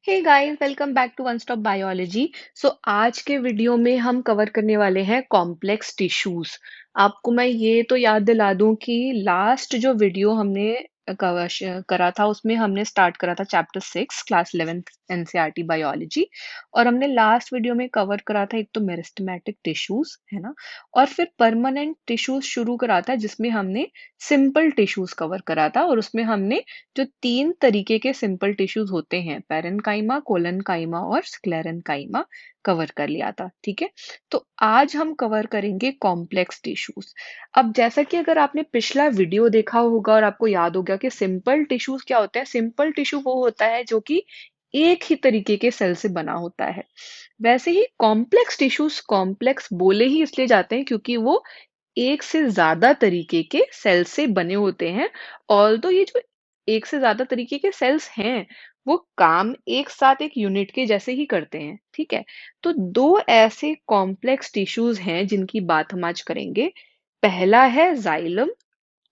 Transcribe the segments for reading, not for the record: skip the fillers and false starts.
Hey guys, welcome back to one stop biology. आज के video में हम कवर करने वाले हैं कॉम्प्लेक्स टिश्यूज। आपको मैं ये तो याद दिला दूं कि लास्ट जो वीडियो हमने कवर करा था उसमें हमने स्टार्ट करा था chapter 6 class 11th NCERT biology. और हमने लास्ट वीडियो में कवर करा था एक तो मेरिस्टेमेटिक टिश्यूज, है ना, और फिर परमानेंट टिश्यूज शुरू करा था जिसमें हमने सिंपल टिश्यूज कवर करा था। और उसमें हमने जो तीन तरीके के सिंपल टिश्यूज होते हैं, पैरेन्काइमा, कोलेनकाइमा और स्क्लेरेन्काइमा, कवर कर लिया था। ठीक है, तो आज हम कवर करेंगे कॉम्प्लेक्स टिश्यूज। अब जैसा कि अगर आपने पिछला वीडियो देखा होगा और आपको याद होगा कि सिंपल टिश्यूज क्या होता है, सिंपल टिश्यू वो होता है जो कि एक ही तरीके के सेल से बना होता है। वैसे ही कॉम्प्लेक्स टिश्यूज कॉम्प्लेक्स बोले ही इसलिए जाते हैं क्योंकि वो एक से ज्यादा तरीके के सेल से बने होते हैं। ऑल्दो ये जो एक से ज्यादा तरीके के सेल्स हैं वो काम एक साथ एक यूनिट के जैसे ही करते हैं। ठीक है, तो दो ऐसे कॉम्प्लेक्स टिश्यूज हैं जिनकी बात हम आज करेंगे। पहला है जाइलम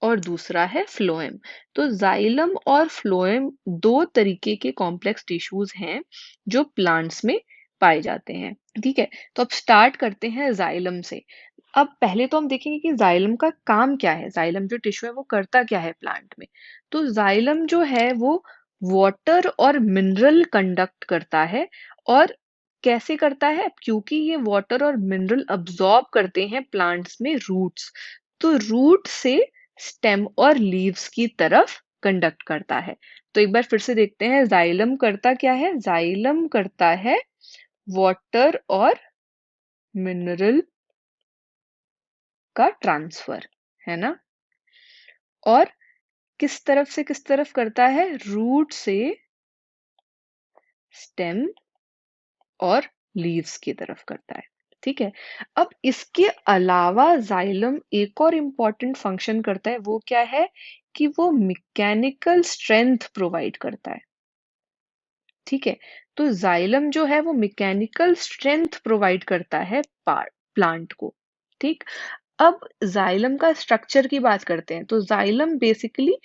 और दूसरा है फ्लोएम। तो जाइलम और फ्लोएम दो तरीके के कॉम्प्लेक्स टिश्यूज हैं जो प्लांट्स में पाए जाते हैं। ठीक है, तो अब स्टार्ट करते हैं जाइलम से। अब पहले तो हम देखेंगे कि जाइलम का काम क्या है, जाइलम जो टिश्यू है वो करता क्या है प्लांट में। तो जाइलम जो है वो वाटर और मिनरल कंडक्ट करता है। और कैसे करता है, क्योंकि ये वाटर और मिनरल अब्सॉर्ब करते हैं प्लांट्स में रूट्स, तो रूट से स्टेम और लीव्स की तरफ कंडक्ट करता है। तो एक बार फिर से देखते हैं जाइलम करता क्या है। जाइलम करता है वाटर और मिनरल का ट्रांसफर, है ना। और किस तरफ करता है, रूट से स्टेम और लीव्स की तरफ करता है। ठीक है, अब इसके अलावा जाइलम एक और इम्पॉर्टेंट फंक्शन करता है, वो क्या है कि वो मैकेनिकल स्ट्रेंथ प्रोवाइड करता है। ठीक है, तो जाइलम जो है वो मैकेनिकल स्ट्रेंथ प्रोवाइड करता है प्लांट को। ठीक, अब जाइलम का स्ट्रक्चर की बात करते हैं। तो जाइलम बेसिकली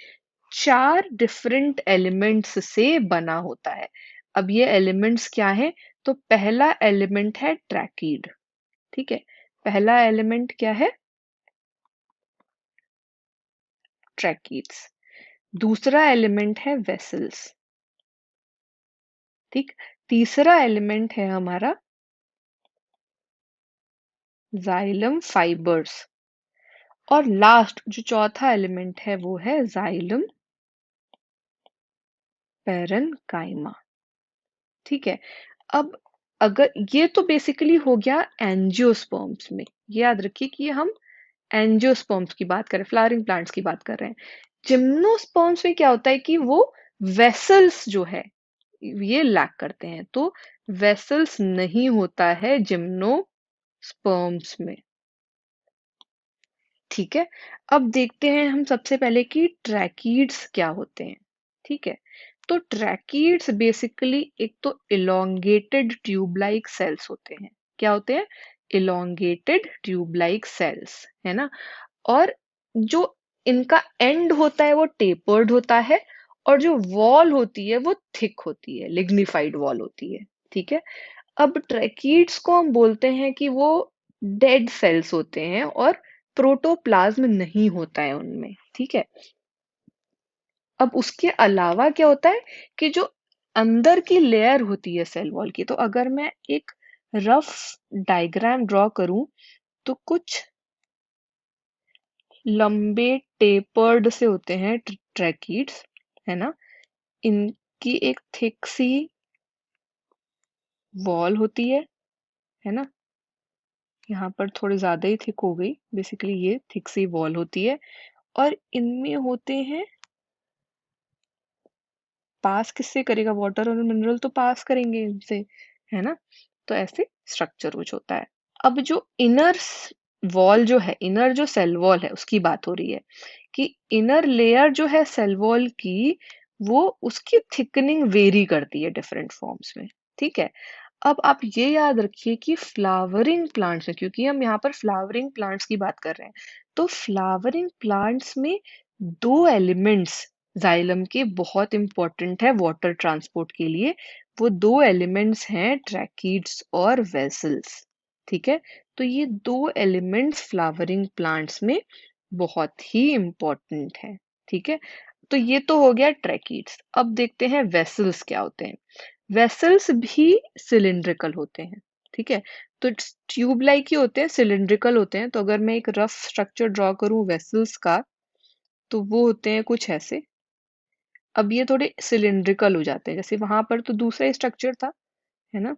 चार डिफरेंट एलिमेंट्स से बना होता है। अब ये एलिमेंट्स क्या है, तो पहला एलिमेंट है ट्रैकीड। ठीक है, पहला एलिमेंट क्या है, ट्रैकीड्स। दूसरा एलिमेंट है वेसल्स। ठीक, तीसरा एलिमेंट है हमारा जाइलम फाइबर्स। और लास्ट जो चौथा एलिमेंट है वो है जाइलम पैरेन्काइमा। ठीक है, अब अगर ये तो बेसिकली हो गया एंजियोस्पर्म्स में, ये याद रखिए कि ये हम एंजियोस्पर्म्स की बात कर रहे हैं, फ्लावरिंग प्लांट्स की बात कर रहे हैं। जिम्नोस्पर्म्स में क्या होता है कि वो वेसल्स जो है ये लैक करते हैं, तो वेसल्स नहीं होता है जिम्नोस्पर्म्स में। ठीक है, अब देखते हैं हम सबसे पहले कि ट्रैकीड्स क्या होते हैं। ठीक है, तो ट्रैकीड्स बेसिकली एक तो इलोंगेटेड ट्यूब लाइक सेल्स होते हैं। क्या होते हैं, इलोंगेटेड ट्यूब लाइक सेल्स, है ना। और जो इनका एंड होता है वो टेपर्ड होता है, और जो वॉल होती है वो थिक होती है, लिग्निफाइड वॉल होती है। ठीक है, अब ट्रैकीड्स को हम बोलते हैं कि वो डेड सेल्स होते हैं और प्रोटोप्लाज्म नहीं होता है उनमें। ठीक है, अब उसके अलावा क्या होता है कि जो अंदर की लेयर होती है सेल वॉल की, तो अगर मैं एक रफ डायग्राम ड्रॉ करूं तो कुछ लंबे टेपर्ड से होते हैं ट्रैकीड्स, है ना। इनकी एक थिक सी वॉल होती है ना। यहाँ पर थोड़ी ज्यादा ही थिक हो गई, बेसिकली ये थिक सी वॉल होती है। और इनमें होते हैं, पास किससे करेगा, वाटर और मिनरल तो पास करेंगे इनसे, है ना। तो ऐसे स्ट्रक्चर कुछ होता है। अब जो इनर वॉल जो है, इनर जो सेल वॉल है उसकी बात हो रही है कि इनर लेयर जो है सेल वॉल की, वो उसकी थिकनिंग वेरी करती है डिफरेंट फॉर्म्स में। ठीक है, अब आप ये याद रखिए कि फ्लावरिंग प्लांट्स में, क्योंकि हम यहाँ पर फ्लावरिंग प्लांट्स की बात कर रहे हैं, तो फ्लावरिंग प्लांट्स में दो एलिमेंट्स जाइलम के बहुत इंपॉर्टेंट है वाटर ट्रांसपोर्ट के लिए। वो दो एलिमेंट्स हैं ट्रैकीड्स और वेसल्स। ठीक है, तो ये दो एलिमेंट्स फ्लावरिंग प्लांट्स में बहुत ही इंपॉर्टेंट है। ठीक है, तो ये तो हो गया ट्रैकीड्स। अब देखते हैं वेसल्स क्या होते हैं। वेसल्स भी सिलिंड्रिकल होते हैं। ठीक है, तो ट्यूब लाइक ही होते हैं, सिलिंड्रिकल होते हैं। तो अगर मैं एक रफ स्ट्रक्चर ड्रॉ करूं वेसल्स का, तो वो होते हैं कुछ ऐसे। अब ये थोड़े सिलिंड्रिकल हो जाते हैं, जैसे वहां पर तो दूसरा ही स्ट्रक्चर था, है ना।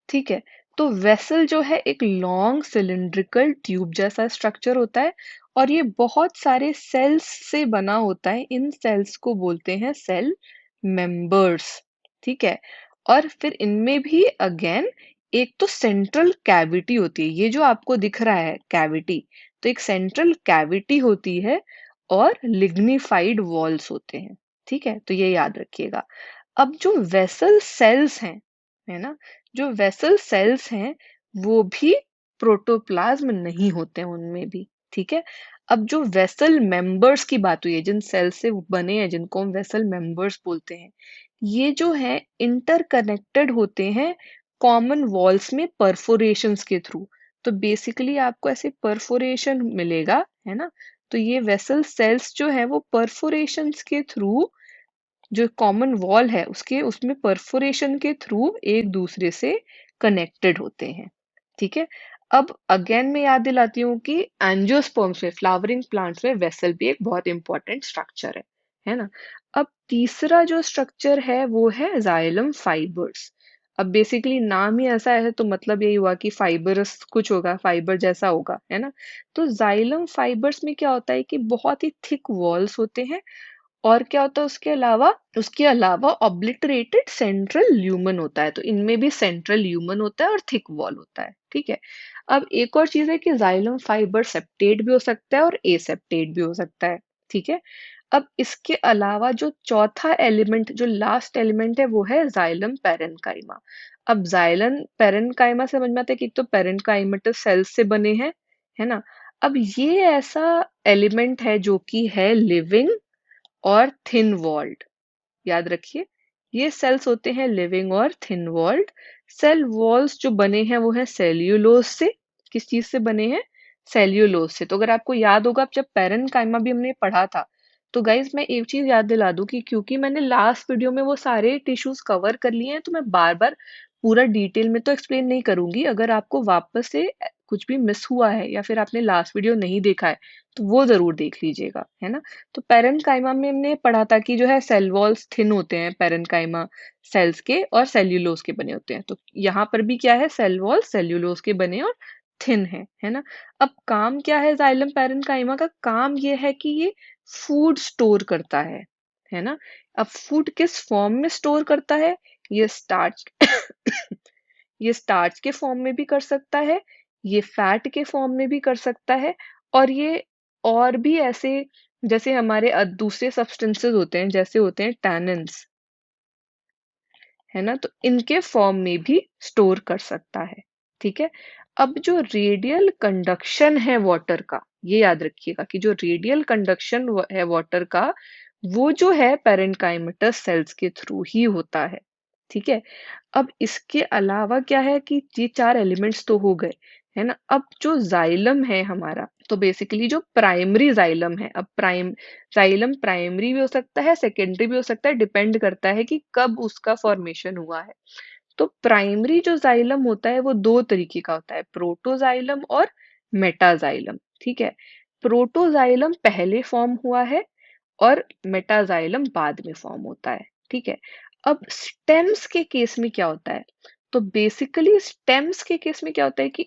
ठीक है, तो वेसल जो है एक लॉन्ग सिलिंड्रिकल ट्यूब जैसा स्ट्रक्चर होता है, और ये बहुत सारे सेल्स से बना होता है। इन सेल्स को बोलते हैं सेल मेंबर्स। ठीक है, और फिर इनमें भी अगेन एक तो सेंट्रल कैविटी होती है, ये जो आपको दिख रहा है कैविटी, तो एक सेंट्रल कैविटी होती है और लिग्निफाइड वॉल्स होते हैं। ठीक है, तो ये याद रखिएगा। अब जो वेसल सेल्स हैं, है ना, जो वेसल सेल्स हैं वो भी प्रोटोप्लाज्म नहीं होते हैं उनमें भी। ठीक है, अब जो वेसल मेंबर्स की बात हुई है, जिन सेल से वो बने हैं जिनको हम वेसल मेंबर्स बोलते हैं, ये जो है इंटरकनेक्टेड होते हैं कॉमन वॉल्स में परफोरेशंस के थ्रू। तो बेसिकली आपको ऐसे परफोरेशन मिलेगा, है ना। तो ये वेसल सेल्स जो है वो परफोरेशंस के थ्रू, जो कॉमन वॉल है उसके उसमें परफोरेशन के थ्रू एक दूसरे से कनेक्टेड होते हैं। ठीक है, अब अगेन मैं याद दिलाती हूँ कि एंजियोस्पर्म्स में, फ्लावरिंग प्लांट्स में वेसल भी एक बहुत इंपॉर्टेंट स्ट्रक्चर है ना। अब तीसरा जो स्ट्रक्चर है वो है जाइलम फाइबर्स। अब बेसिकली नाम ही ऐसा है तो मतलब यही हुआ कि फाइबरस कुछ होगा, फाइबर जैसा होगा, है ना। तो जाइलम फाइबर्स में क्या होता है कि बहुत ही थिक वॉल्स होते हैं, और क्या होता है उसके अलावा ऑब्लिटरेटेड सेंट्रल ल्यूमन होता है। तो इनमें भी सेंट्रल ल्यूमन होता है और थिक वॉल होता है। ठीक है, अब एक और चीज है कि जाइलम फाइबर सेप्टेट भी हो सकता है और एसेप्टेट भी हो सकता है। ठीक है, अब इसके अलावा जो चौथा एलिमेंट, जो लास्ट एलिमेंट है, वो है जाइलम पेरेन्काइमा। अब जाइलम पेरेन्काइमा से समझ में आता है कि एक तो पेरेन्काइमेटस सेल्स से बने हैं, है ना। अब ये ऐसा एलिमेंट है जो कि है लिविंग और थिन वॉल्ड। याद रखिए, ये सेल्स होते हैं लिविंग और थिन वॉल्ड। सेल वॉल्स जो बने हैं वो है सेल्यूलोज से। किस चीज से बने हैं? सेल्यूलोज से। तो अगर आपको याद होगा, जब पेरेन्काइमा भी हमने पढ़ा था, तो गाइज मैं एक चीज याद दिला दूं कि क्योंकि मैंने लास्ट वीडियो में वो सारे टिश्यूज कवर कर लिए हैं, तो मैं बार बार पूरा डिटेल में तो एक्सप्लेन नहीं करूंगी। अगर आपको वापस से कुछ भी मिस हुआ है या फिर आपने लास्ट वीडियो नहीं देखा है, तो वो जरूर देख लीजिएगा, है ना। तो पेरेन्काइमा में हमने पढ़ा था कि जो है सेल वॉल्स थिन होते हैं पेरेन्काइमा सेल्स के, और सेल्यूलोज के बने होते हैं। तो यहाँ पर भी क्या है, सेल वॉल सेल्यूलोज के बने और थिन है ना। अब काम क्या है जाइलम पेरेन्काइमा का? काम ये है कि ये फूड स्टोर करता है ना। अब फूड किस फॉर्म में स्टोर करता है? ये स्टार्च ये स्टार्च के फॉर्म में भी कर सकता है, ये फैट के फॉर्म में भी कर सकता है, और ये और भी ऐसे, जैसे हमारे दूसरे सब्सटेंसेस होते हैं, जैसे होते हैं टैनिन्स, है ना, तो इनके फॉर्म में भी स्टोर कर सकता है। ठीक है, अब जो रेडियल कंडक्शन है वाटर का, ये याद रखिएगा कि जो रेडियल कंडक्शन है वाटर का, वो जो है पेरेन्काइमेटस सेल्स के थ्रू ही होता है। ठीक है, अब इसके अलावा क्या है कि ये चार एलिमेंट्स तो हो गए, है ना। अब जो जाइलम है हमारा, तो बेसिकली जो प्राइमरी जाइलम है, अब जाइलम प्राइमरी भी हो सकता है, सेकेंडरी भी हो सकता है, डिपेंड करता है कि कब उसका फॉर्मेशन हुआ है। तो प्राइमरी जो जाइलम होता है वो दो तरीके का होता है, प्रोटोजाइलम और मेटाजाइलम। ठीक है, प्रोटोजाइलम पहले फॉर्म हुआ है और मेटाजाइलम बाद में फॉर्म होता है। ठीक है, अब स्टेम्स के केस में क्या होता है? तो बेसिकली स्टेम्स के केस में क्या होता है कि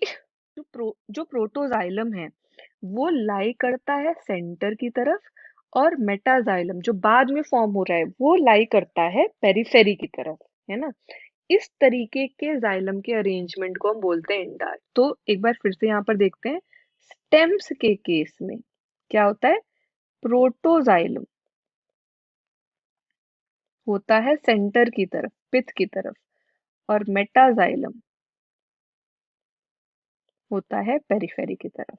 जो प्रोटोजाइलम है वो लाई करता है सेंटर की तरफ, और मेटाजाइलम जो बाद में फॉर्म हो रहा है वो लाई करता है पेरिफेरी की तरफ, है ना। इस तरीके के जाइलम के अरेंजमेंट को हम बोलते हैं इंडार। तो एक बार फिर से यहाँ पर देखते हैं, स्टेम्स के केस में क्या होता है? प्रोटोजाइलम होता है सेंटर की तरफ, पिथ की तरफ, और मेटाजाइलम होता है पेरिफेरी की तरफ।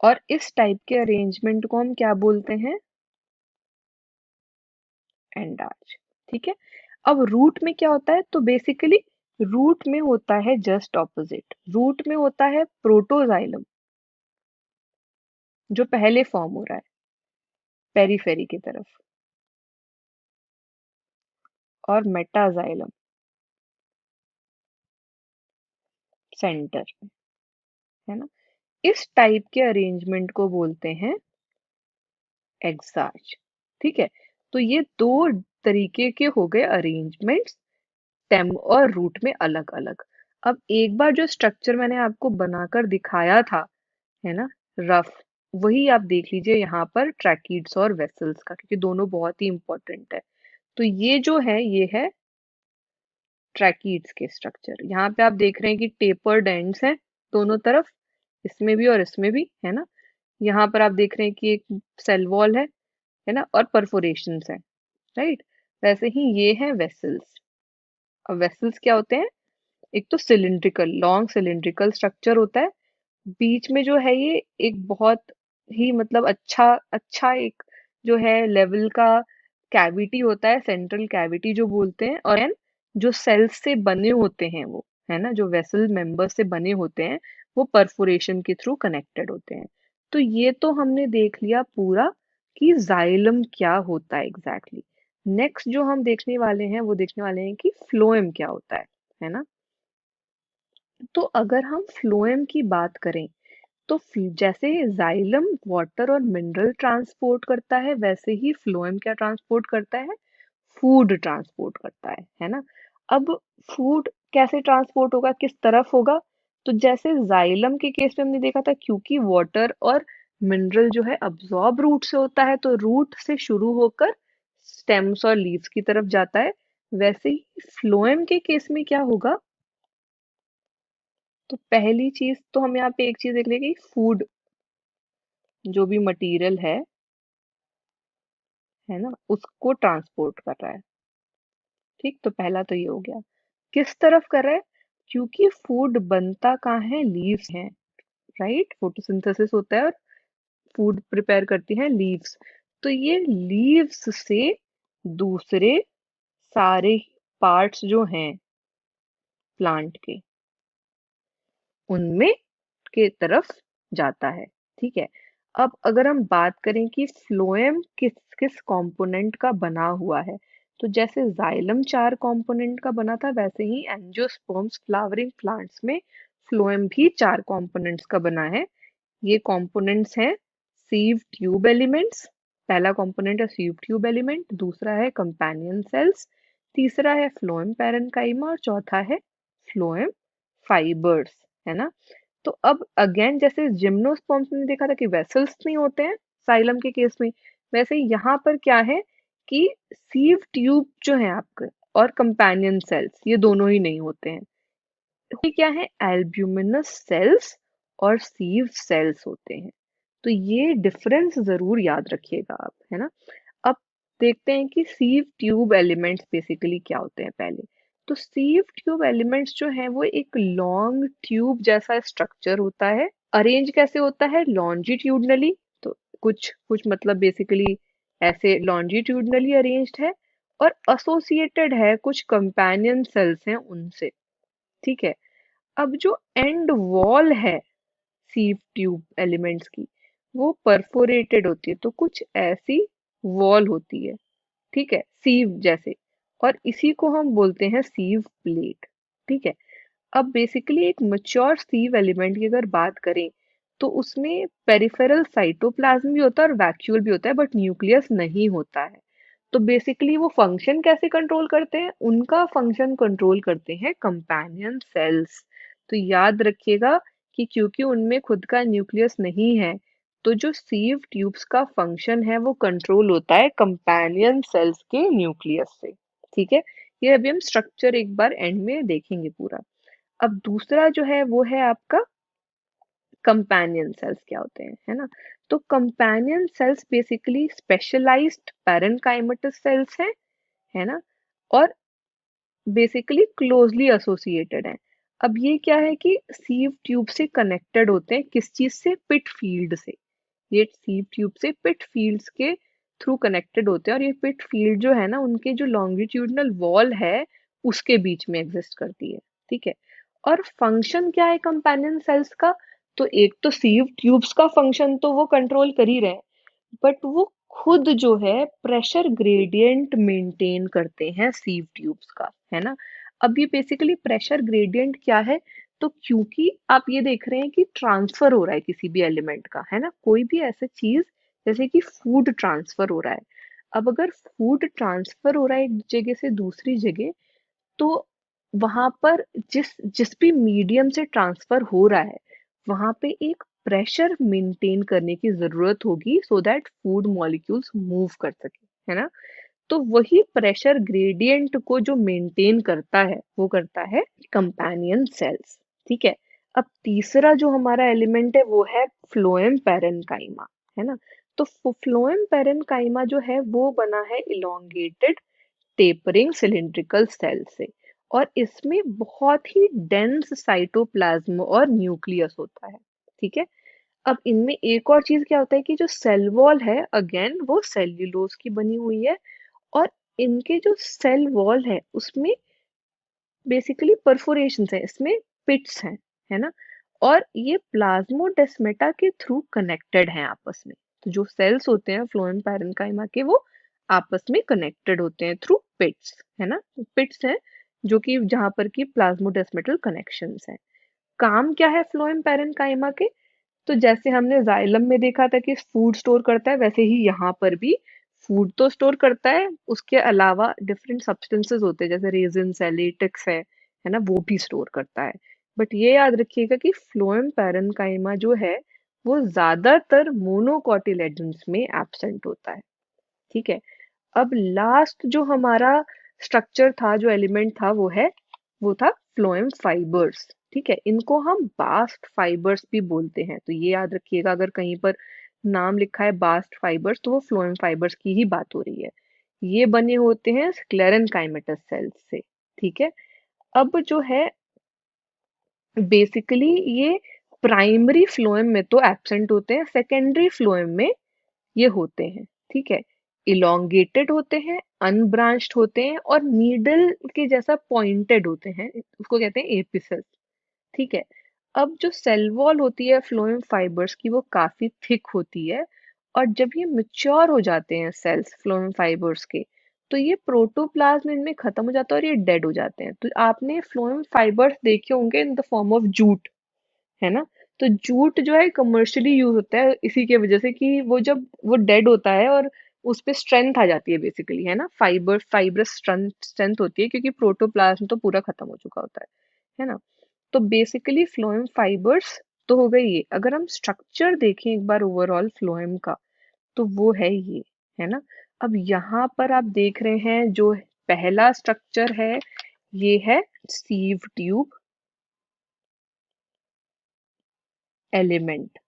और इस टाइप के अरेंजमेंट को हम क्या बोलते हैं? एंडार्च। ठीक है। अब रूट में क्या होता है? तो बेसिकली रूट में होता है जस्ट ऑपोजिट। रूट में होता है प्रोटोजाइलम, जो पहले फॉर्म हो रहा है पेरीफेरी की तरफ, और मेटाजाइलम सेंटर में, है ना। इस टाइप के अरेंजमेंट को बोलते हैं एक्सार्च। ठीक है। तो ये दो तरीके के हो गए अरेंजमेंट्स, स्टेम और रूट में अलग अलग। अब एक बार जो स्ट्रक्चर मैंने आपको बनाकर दिखाया था, है ना, रफ, वही आप देख लीजिए यहाँ पर ट्रैकिड्स और वेसल्स का, क्योंकि दोनों बहुत ही इंपॉर्टेंट है। तो ये जो है ये है ट्रैकिड्स के स्ट्रक्चर। यहाँ पे आप देख रहे हैं कि टेपर्ड एंड्स हैं दोनों तरफ, इसमें भी और इसमें भी, है ना। यहाँ पर आप देख रहे हैं कि एक सेल वॉल है ना, और परफोरेशंस है, राइट। वैसे ही ये है वेसल्स। अब वेसल्स क्या होते हैं? एक तो सिलिंड्रिकल, लॉन्ग सिलिंड्रिकल स्ट्रक्चर होता है, बीच में जो है ये एक बहुत ही मतलब अच्छा अच्छा एक जो है लेवल का कैविटी होता है, सेंट्रल कैविटी जो बोलते हैं, और एन जो सेल्स से बने होते हैं वो, है ना, जो वेसल मेंबर्स से बने होते हैं, वो परफोरेशन के थ्रू कनेक्टेड होते हैं। तो ये तो हमने देख लिया पूरा कि जाइलम क्या होता है एग्जैक्टली। नेक्स्ट जो हम देखने वाले हैं वो देखने वाले हैं कि फ्लोएम क्या होता है ना। तो अगर हम फ्लोएम की बात करें, तो जैसे जाइलम वाटर और मिनरल ट्रांसपोर्ट करता है, वैसे ही फ्लोएम क्या ट्रांसपोर्ट करता है? फूड ट्रांसपोर्ट करता है ना। अब फूड कैसे ट्रांसपोर्ट होगा, किस तरफ होगा? तो जैसे जाइलम के केस में हमने देखा था, क्योंकि वाटर और मिनरल जो है अब्सॉर्ब रूट से होता है, तो रूट से शुरू होकर स्टेम्स और लीव्स की तरफ जाता है। वैसे ही फ्लोएम के केस में क्या होगा? तो पहली चीज तो हम यहाँ पे एक चीज देख लेंगे, फूड जो भी मटेरियल है ना, उसको ट्रांसपोर्ट कर रहा है। ठीक, तो पहला तो ये हो गया। किस तरफ कर रहा है? क्योंकि फूड बनता कहाँ है? लीव्स हैं, राइट। फोटोसिंथेसिस होता है और फूड प्रिपेयर करती हैं लीव्स। तो ये लीव्स से दूसरे सारे पार्ट्स जो हैं प्लांट के, उनमें के तरफ जाता है। ठीक है। अब अगर हम बात करें कि फ्लोएम किस किस कंपोनेंट का बना हुआ है, तो जैसे जाइलम 4 कंपोनेंट का बना था, वैसे ही एंजियोस्पर्म्स फ्लावरिंग प्लांट्स में फ्लोएम भी 4 कंपोनेंट्स का बना है। ये कंपोनेंट्स हैं सीव ट्यूब एलिमेंट्स। पहला कंपोनेंट है सीव ट्यूब एलिमेंट, दूसरा है कंपेनियन सेल्स, तीसरा है फ्लोएम पैरेन्काइमा, और चौथा है फ्लोएम फाइबर्स, है ना। तो अब अगेन जैसे जिम्नोस्पर्म्स में देखा था कि वेसल्स नहीं होते हैं साइलम के केस में, वैसे यहाँ पर क्या है कि सीव ट्यूब जो है आपके और कंपेनियन सेल्स, ये दोनों ही नहीं होते हैं। ये क्या है? एल्ब्यूमिनस सेल्स और सीव सेल्स होते हैं। तो ये डिफरेंस जरूर याद रखिएगा आप, है ना। अब देखते हैं कि सीव ट्यूब एलिमेंट्स बेसिकली क्या होते हैं पहले। तो सीव ट्यूब एलिमेंट्स जो है वो एक लॉन्ग ट्यूब जैसा स्ट्रक्चर होता है। अरेंज कैसे होता है? लॉन्जिट्यूडनली। तो कुछ कुछ मतलब बेसिकली ऐसे लॉन्जिट्यूडनली अरेंज्ड है, और एसोसिएटेड है कुछ कंपेनियन सेल्स हैं उनसे। ठीक है। अब जो एंड वॉल है सीव ट्यूब एलिमेंट्स की, वो परफोरेटेड होती है, तो कुछ ऐसी वॉल होती है, ठीक है, सीव जैसे, और इसी को हम बोलते हैं सीव प्लेट। ठीक है। अब बेसिकली एक मैच्योर सीव एलिमेंट की अगर बात करें, तो उसमें पेरिफेरल साइटोप्लाज्म भी होता है और वैक्यूल भी होता है, बट न्यूक्लियस नहीं होता है। तो बेसिकली वो फंक्शन कैसे कंट्रोल करते हैं? उनका फंक्शन कंट्रोल करते हैं कंपेनियन सेल्स। तो याद रखिएगा कि क्योंकि उनमें खुद का न्यूक्लियस नहीं है, तो जो सीव ट्यूब्स का फंक्शन है वो कंट्रोल होता है कंपेनियन सेल्स के न्यूक्लियस से। ठीक है। ये अभी हम स्ट्रक्चर एक बार एंड में देखेंगे पूरा। अब दूसरा जो है वो है आपका कंपेनियन सेल्स क्या होते हैं, है ना। तो companion cells basically specialized parenchymatous cells हैं, है ना, और बेसिकली क्लोजली एसोसिएटेड हैं। अब ये क्या है कि सीव ट्यूब से कनेक्टेड होते हैं, किस चीज से? पिट फील्ड से। ये सीव ट्यूब से पिट फील्ड्स के थ्रू कनेक्टेड होते हैं, और ये पिट फील्ड जो है ना, उनके जो लॉन्गिट्यूडनल वॉल है उसके बीच में एग्जिस्ट करती है। ठीक है। और फंक्शन क्या है कंपेनियन सेल्स का? तो एक तो सीव ट्यूब्स का फंक्शन तो वो कंट्रोल कर ही रहे हैं, बट वो खुद जो है प्रेशर ग्रेडियंट मेंटेन करते हैं सीव ट्यूब्स का, है ना। अब ये बेसिकली प्रेशर ग्रेडियंट क्या है? तो क्योंकि आप ये देख रहे हैं कि ट्रांसफर हो रहा है किसी भी एलिमेंट का, है ना, कोई भी ऐसा चीज जैसे कि फूड ट्रांसफर हो रहा है। अब अगर फूड ट्रांसफर हो रहा है एक जगह से दूसरी जगह, तो वहां पर जिस जिस भी मीडियम से ट्रांसफर हो रहा है, वहां पे एक प्रेशर मेंटेन करने की जरूरत होगी, so that food molecules move कर सके, है ना। तो वही प्रेशर ग्रेडियंट को जो मेंटेन करता है वो करता है कंपेनियन सेल्स। ठीक है। अब तीसरा जो हमारा एलिमेंट है वो है फ्लोएम पैरेन्काइमा, है ना। तो फ्लोएम पैरेन्काइमा जो है वो बना है इलोंगेटेड टेपरिंग सिलिंड्रिकल सेल से, और इसमें बहुत ही डेंस साइटोप्लाज्म और न्यूक्लियस होता है। ठीक है। अब इनमें एक और चीज क्या होता है कि जो सेल वॉल है, अगेन वो सेल्यूलोज की बनी हुई है, और इनके जो सेल वॉल है उसमें बेसिकली परफोरेशन है, इसमें पिट्स हैं, है ना। और ये प्लाज्मोडेस्मेटा के थ्रू कनेक्टेड हैं आपस में। तो जो सेल्स होते हैं फ्लोएम पैरेन्काइमा के, वो आपस में कनेक्टेड होते हैं थ्रू पिट्स, है ना। पिट्स हैं जो कि जहां पर की प्लाज्मोडेस्मेटल कनेक्शंस हैं। काम क्या है फ्लोएम पैरेन्काइमा के? तो जैसे हमने जाइलम में देखा था कि फूड स्टोर करता है, वैसे ही यहाँ पर भी फूड तो स्टोर करता है, उसके अलावा डिफरेंट सब्सटेंसेस होते हैं, जैसे रेजिन्स है, लेटेक्स है ना, वो भी स्टोर करता है। बट ये याद रखिएगा कि फ्लोएम पैरेन्काइमा जो है वो ज्यादातर मोनोकोटिलेडन्स में एब्सेंट होता है। ठीक है। अब लास्ट जो हमारा स्ट्रक्चर था, जो एलिमेंट था, वो था फ्लोएम फाइबर्स। ठीक है। इनको हम बास्ट फाइबर्स भी बोलते हैं, तो ये याद रखिएगा, अगर कहीं पर नाम लिखा है बास्ट फाइबर्स तो वो फ्लोएम फाइबर्स की ही बात हो रही है। ये बने होते हैं स्क्लेरेनकाइमेटस सेल्स से। ठीक है। अब जो है बेसिकली ये प्राइमरी फ्लोएम में तो एब्सेंट होते हैं, सेकेंडरी फ्लोएम में ये होते हैं। ठीक है। इलोंगेटेड होते हैं, अनब्रांच्ड होते हैं, और नीडल के जैसा पॉइंटेड होते हैं, उसको कहते हैं एपिसेल। ठीक है। अब जो सेल वॉल होती है फ्लोएम फाइबर्स की, वो काफी थिक होती है, और जब ये मैच्योर हो जाते हैं सेल्स फ्लोएम फाइबर्स के, तो ये प्रोटोप्लाज्म इनमें खत्म हो जाता है और ये डेड हो जाते हैं। तो आपने फ्लोएम फाइबर्स देखे होंगे in the form of jute, है ना। तो जूट जो है कमर्शियली यूज होता है इसी के वजह से कि वो जब वो डेड होता है और उस पे स्ट्रेंथ आ जाती है बेसिकली, है ना, फाइबरस स्ट्रेंथ स्ट्रेंथ होती है, क्योंकि प्रोटोप्लाज्म तो पूरा खत्म हो चुका होता है ना। तो बेसिकली फ्लोएम फाइबर्स तो हो गई ये। अगर हम स्ट्रक्चर देखें एक बार ओवरऑल फ्लोएम का, तो वो है ये, है ना। अब यहाँ पर आप देख रहे हैं जो पहला स्ट्रक्चर है, ये है सीव ट्यूब एलिमेंट।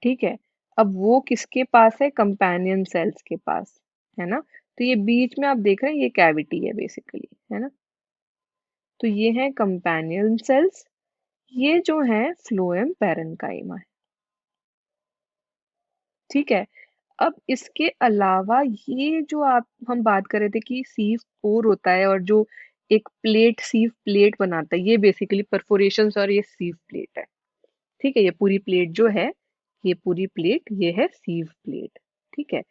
ठीक है। अब वो किसके पास है? कंपेनियन सेल्स के पास, है ना। तो ये बीच में आप देख रहे हैं ये कैविटी है बेसिकली, है ना। तो ये है कंपेनियन सेल्स, ये जो है फ्लोएम पैरेन्काइमा है। ठीक है। अब इसके अलावा ये जो आप हम बात कर रहे थे कि सीव पोर होता है और जो एक प्लेट सीव प्लेट बनाता है, ये बेसिकली परफोरेशंस और ये सीव प्लेट है। ठीक है। ये पूरी प्लेट जो है, ये पूरी प्लेट ये है सीव प्लेट। ठीक है।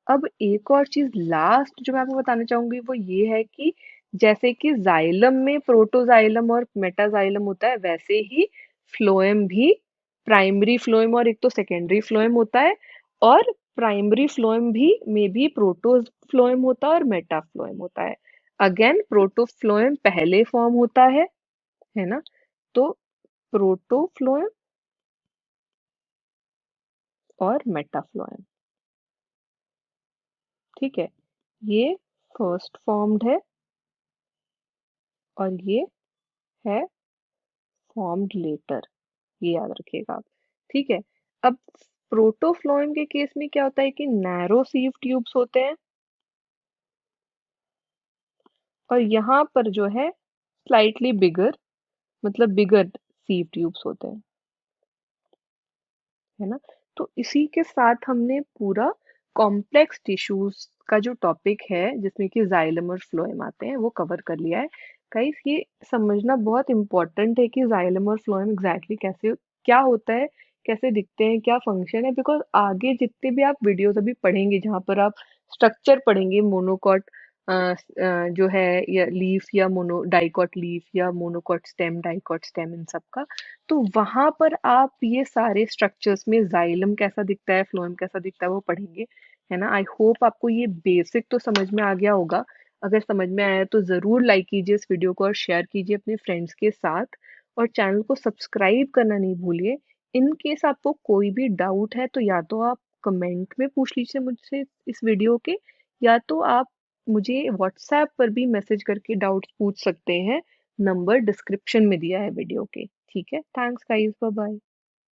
अब एक और चीज लास्ट जो मैं आपको बताना चाहूंगी वो ये है कि जैसे कि जाइलम में प्रोटोजाइलम और मेटाजाइलम होता है, वैसे ही फ्लोएम भी प्राइमरी फ्लोएम और एक तो सेकेंडरी फ्लोएम होता है, और प्राइमरी फ्लोएम भी में भी प्रोटो फ्लोएम होता है और मेटा फ्लोएम होता है। अगेन प्रोटो फ्लोएम पहले फॉर्म होता है ना। तो प्रोटो फ्लोएम और मेटा फ्लोएम। ठीक है। ये फर्स्ट फॉर्म्ड है और ये है फॉर्म्ड लेटर, ये याद रखिएगा आप। ठीक है। अब प्रोटोफ्लोएम के केस में क्या होता है कि नैरो सीव ट्यूब्स होते हैं, और यहाँ पर जो है स्लाइटली बिगर, मतलब बिगर सीव ट्यूब्स होते हैं, है ना। तो इसी के साथ हमने पूरा कॉम्प्लेक्स टिश्यूज का जो टॉपिक है जिसमें कि जाइलम और फ्लोएम आते हैं वो कवर कर लिया है। गाइस ये समझना बहुत इंपॉर्टेंट है कि जाइलम और फ्लोएम एग्जैक्टली कैसे क्या होता है, कैसे दिखते हैं, क्या फंक्शन है, बिकॉज आगे जितने भी आप वीडियोस अभी पढ़ेंगे जहाँ पर आप स्ट्रक्चर पढ़ेंगे मोनोकॉट जो है या लीफ या मोनो डाइकॉट लीफ या monocot stem dicot stem in सब का, तो वहां पर आप ये सारे स्ट्रक्चर्स में जाइलम कैसा दिखता है फ्लोएम कैसा दिखता है वो पढ़ेंगे, है ना। आई होप आपको ये बेसिक तो समझ में आ गया होगा। अगर समझ में आया तो जरूर लाइक कीजिए इस वीडियो को और शेयर कीजिए अपने फ्रेंड्स के साथ, और चैनल को सब्सक्राइब करना नहीं भूलिए। इन केस आपको कोई भी डाउट है तो या तो आप कमेंट में पूछ लीजिए मुझसे इस वीडियो के, या तो आप मुझे व्हाट्सएप पर भी मैसेज करके डाउट्स पूछ सकते हैं। नंबर डिस्क्रिप्शन में दिया है वीडियो के। ठीक है, थैंक्स गाइस, बाय बाय।